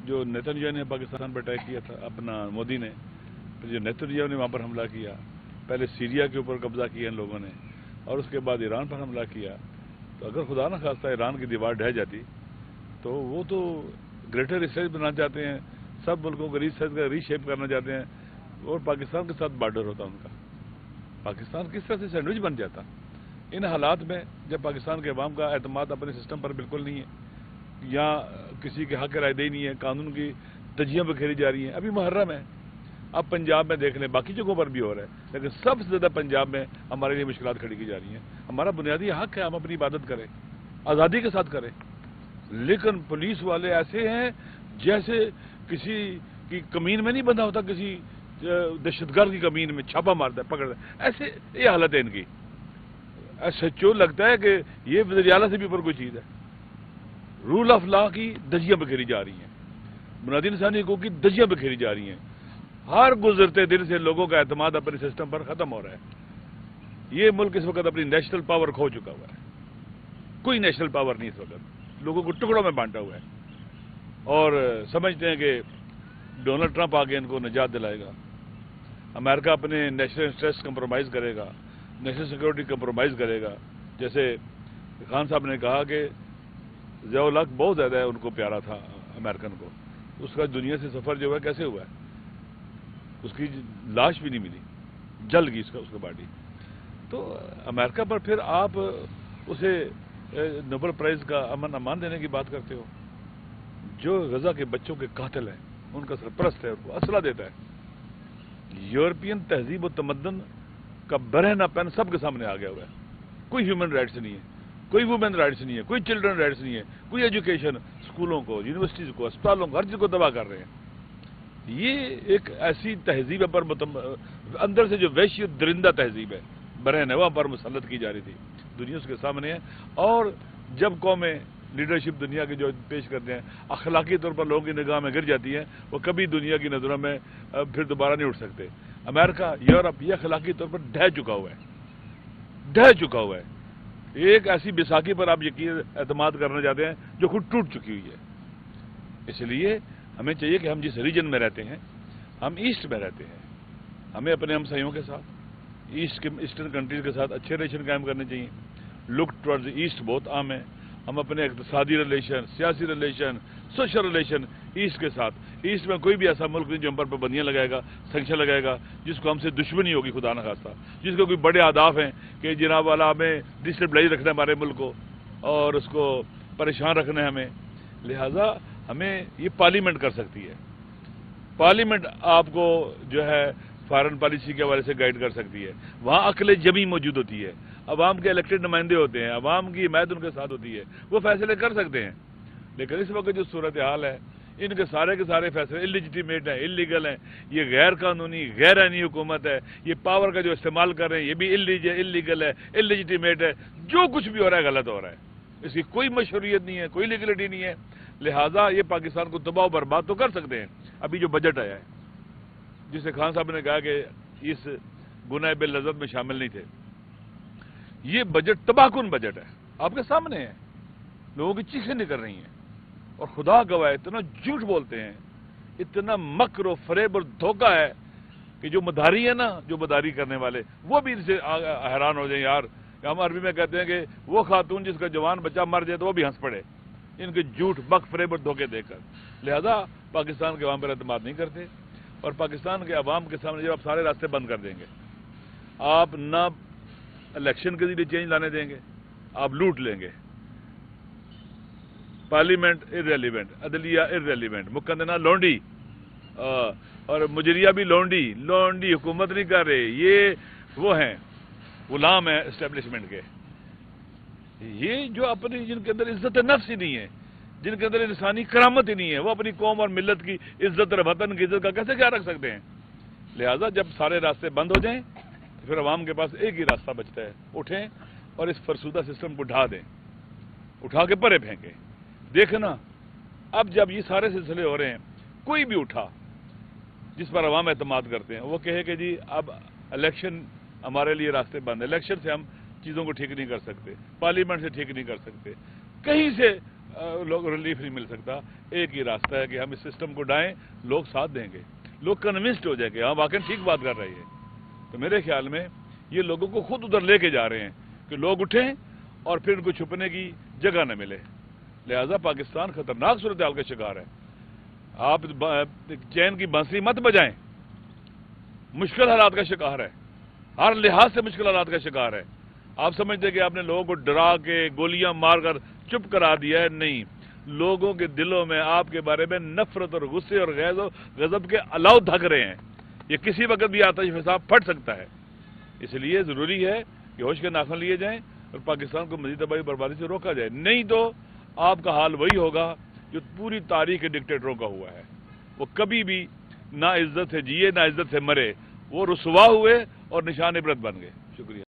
جو نیتن نے پاکستان پر اٹیک کیا تھا اپنا مودی نے، پھر جو نیتن نے وہاں پر حملہ کیا، پہلے سیریا کے اوپر قبضہ کیا ان لوگوں نے اور اس کے بعد ایران پر حملہ کیا، تو اگر خدا نہ خواستہ ایران کی دیوار ڈھہ جاتی تو وہ تو گریٹر اسرائیل بنانا چاہتے ہیں، سب ملکوں کو ری شیپ کرنا چاہتے ہیں اور پاکستان کے ساتھ بارڈر ہوتا ان کا، پاکستان کس طرح سے سینڈوچ بن جاتا۔ ان حالات میں جب پاکستان کے عوام کا اعتماد اپنے سسٹم پر بالکل نہیں ہے، یا کسی کے حق رائے دہی نہیں ہے، قانون کی تجزیاں بکھیری جا رہی ہیں، ابھی محرم ہے، اب پنجاب میں دیکھ لیں، باقی جگہوں پر بھی ہو رہا ہے، لیکن سب سے زیادہ پنجاب میں ہمارے لیے مشکلات کھڑی کی جا رہی ہیں۔ ہمارا بنیادی حق ہے ہم اپنی عبادت کریں، آزادی کے ساتھ کریں، لیکن پولیس والے ایسے ہیں جیسے کسی کی کمین میں نہیں بندھا ہوتا، کسی دہشت گرد کی کمین میں چھاپا مارتا ہے، پکڑتا ہے، ایسے یہ حالت ہے ان کی۔ ایسا لگتا ہے کہ یہ وزیر اعلیٰ سے بھی اوپر کوئی چیز ہے۔ رول آف لا کی دھجیاں بکھیری جا رہی ہیں، بنیادی انسانی حقوق کی دھجیاں بکھیری جا رہی ہیں، ہر گزرتے دن سے لوگوں کا اعتماد اپنے سسٹم پر ختم ہو رہا ہے۔ یہ ملک اس وقت اپنی نیشنل پاور کھو چکا ہوا ہے، کوئی نیشنل پاور نہیں اس وقت، لوگوں کو ٹکڑوں میں بانٹا ہوا ہے، اور سمجھتے ہیں کہ ڈونلڈ ٹرمپ آگے ان کو نجات دلائے گا، امریکہ اپنے نیشنل انٹرسٹ کمپرومائز کرے گا، نیشنل سیکورٹی کمپرومائز کرے گا۔ جیسے خان صاحب نے کہا کہ ضیاء الحق بہت زیادہ ان کو پیارا تھا امریکن کو، اس کا دنیا سے سفر جو ہے کیسے ہوا ہے، اس کی لاش بھی نہیں ملی، جل گئی اس کا باڈی۔ تو امریکہ پر پھر آپ اسے نوبل پرائز کا امن امان دینے کی بات کرتے ہو، جو غزہ کے بچوں کے قاتل ہیں ان کا سرپرست ہے، ان کو اسلحہ دیتا ہے۔ یورپین تہذیب و تمدن کا برہنہ پن سب کے سامنے آ گیا ہوا ہے، کوئی ہیومن رائٹس نہیں ہے، کوئی وومن رائٹس نہیں ہے، کوئی چلڈرن رائٹس نہیں ہے، کوئی ایجوکیشن، اسکولوں کو، یونیورسٹیز کو، اسپتالوں کو، ہر چیز کو تباہ کر رہے ہیں۔ یہ ایک ایسی تہذیب ہے پر اندر سے جو وحشی درندہ تہذیب ہے، برہنہ وہاں پر مسلط کی جا رہی تھی، دنیا اس کے سامنے ہے۔ اور جب قومیں لیڈرشپ دنیا کی جو پیش کرتے ہیں اخلاقی طور پر لوگوں کی نگاہ میں گر جاتی ہیں، وہ کبھی دنیا کی نظروں میں پھر دوبارہ نہیں اٹھ سکتے۔ امریکہ، یورپ یہ اخلاقی طور پر ڈھہ چکا ہوا ہے، ایک ایسی بیساکھی پر آپ یقین اعتماد کرنا چاہتے ہیں جو خود ٹوٹ چکی ہوئی ہے۔ اس لیے ہمیں چاہیے کہ ہم جس ریجن میں رہتے ہیں، ہم ایسٹ میں رہتے ہیں، ہمیں اپنے ہمسائیوں کے ساتھ، ایسٹرن کنٹریز کے ساتھ اچھے ریلیشن قائم کرنے چاہیے۔ لک ٹورڈز ایسٹ بہت عام ہے، ہم اپنے اقتصادی ریلیشن، سیاسی ریلیشن، سوشل ریلیشن ایسٹ کے ساتھ، ایسٹ میں کوئی بھی ایسا ملک نہیں جو ہم پر پابندیاں لگائے گا، سینکشن لگائے گا، جس کو ہم سے دشمنی ہوگی خدا نہ خواستہ، جس کو کوئی بڑے اہداف ہیں کہ جناب والا ہمیں ڈسٹربلائز رکھنا ہے ہمارے ملک کو اور اس کو پریشان رکھنا ہے ہمیں۔ لہذا ہمیں یہ پارلیمنٹ کر سکتی ہے، پارلیمنٹ آپ کو جو ہے فارن پالیسی کے حوالے سے گائیڈ کر سکتی ہے، وہاں عقل جمی موجود ہوتی ہے، عوام کے الیکٹڈ نمائندے ہوتے ہیں، عوام کی حمایت ان کے ساتھ ہوتی ہے، وہ فیصلے کر سکتے ہیں۔ لیکن اس وقت جو صورتحال ہے، ان کے سارے فیصلے اللیجیٹیمیٹ ہیں، اللیگل ہیں، یہ غیر قانونی، غیر آئینی حکومت ہے، یہ پاور کا جو استعمال کر رہے ہیں یہ بھی اللیگل ہے، اللیجیٹیمیٹ ہے، جو کچھ بھی ہو رہا ہے غلط ہو رہا ہے، اس کی کوئی مشروعیت نہیں ہے، کوئی لیگلٹی نہیں ہے۔ لہٰذا یہ پاکستان کو تباہ و برباد تو کر سکتے ہیں۔ ابھی جو بجٹ آیا ہے، جسے خان صاحب نے کہا کہ اس گناہ باللذت میں شامل نہیں تھے، یہ بجٹ تباہ کن بجٹ ہے، آپ کے سامنے ہے، لوگوں کی چیخیں نکل رہی ہیں، اور خدا گواہ اتنا جھوٹ بولتے ہیں، اتنا مکر و فریب اور دھوکہ ہے کہ جو مداری ہے نا، جو مداری کرنے والے وہ بھی ان سے حیران ہو جائیں یار۔ ہم عربی میں کہتے ہیں کہ وہ خاتون جس کا جوان بچہ مر جائے تو وہ بھی ہنس پڑے، ان کے جھوٹ، مکر، فریب اور دھوکے دیکھ کر۔ لہذا پاکستان کے عوام پر اعتماد نہیں کرتے، اور پاکستان کے عوام کے سامنے جب آپ سارے راستے بند کر دیں گے، آپ نہ الیکشن کے ذریعے چینج لانے دیں گے، آپ لوٹ لیں گے، پارلیمنٹ ارریلیونٹ، عدلیہ ارریلیونٹ، مقننہ لونڈی اور مجریہ بھی لونڈی حکومت نہیں کر رہے، یہ وہ ہیں غلام ہیں اسٹیبلشمنٹ کے، یہ جو اپنی جن کے اندر عزت نفس ہی نہیں ہے، جن کے اندر انسانی کرامت ہی نہیں ہے، وہ اپنی قوم اور ملت کی عزت اور وطن کی عزت کا کیسے خیال رکھ سکتے ہیں؟ لہذا جب سارے راستے بند ہو جائیں تو پھر عوام کے پاس ایک ہی راستہ بچتا ہے، اٹھیں اور اس فرسودہ سسٹم کو ڈھا دیں، اٹھا کے پرے پھینکیں۔ دیکھنا اب جب یہ سارے سلسلے ہو رہے ہیں، کوئی بھی اٹھا جس پر عوام اعتماد کرتے ہیں، وہ کہے کہ جی اب الیکشن ہمارے لیے راستے بند، الیکشن سے ہم چیزوں کو ٹھیک نہیں کر سکتے، پارلیمنٹ سے ٹھیک نہیں کر سکتے، کہیں سے لوگ ریلیف نہیں مل سکتا. ایک ہی راستہ ہے کہ ہم اس سسٹم کو ڈائیں, لوگ ساتھ دیں گے, لوگ کنونسڈ ہو جائیں گے ہاں واقعی ٹھیک بات کر رہی ہے. تو میرے خیال میں یہ لوگوں کو خود ادھر لے کے جا رہے ہیں کہ لوگ اٹھیں اور پھر ان کو چھپنے کی جگہ نہ ملے. لہذا پاکستان خطرناک صورتحال کا شکار ہے. آپ چین کی بانسری مت بجائیں, مشکل حالات کا شکار ہے, ہر لحاظ سے مشکل حالات کا شکار ہے. آپ سمجھتے کہ آپ نے لوگوں کو ڈرا کے گولیاں مار کر چپ کرا دیا ہے, نہیں. لوگوں کے دلوں میں آپ کے بارے میں نفرت اور غصے اور غیظ و غضب کے الاؤ دھک رہے ہیں. یہ کسی وقت بھی آتش فشاں پھٹ سکتا ہے. اس لیے ضروری ہے کہ ہوش کے ناخن لیے جائیں اور پاکستان کو مزید تباہی بربادی سے روکا جائے. نہیں تو آپ کا حال وہی ہوگا جو پوری تاریخ کے ڈکٹیٹروں کا ہوا ہے. وہ کبھی بھی نہ عزت سے جیے نہ عزت سے مرے, وہ رسوا ہوئے اور نشان عبرت بن گئے. شکریہ.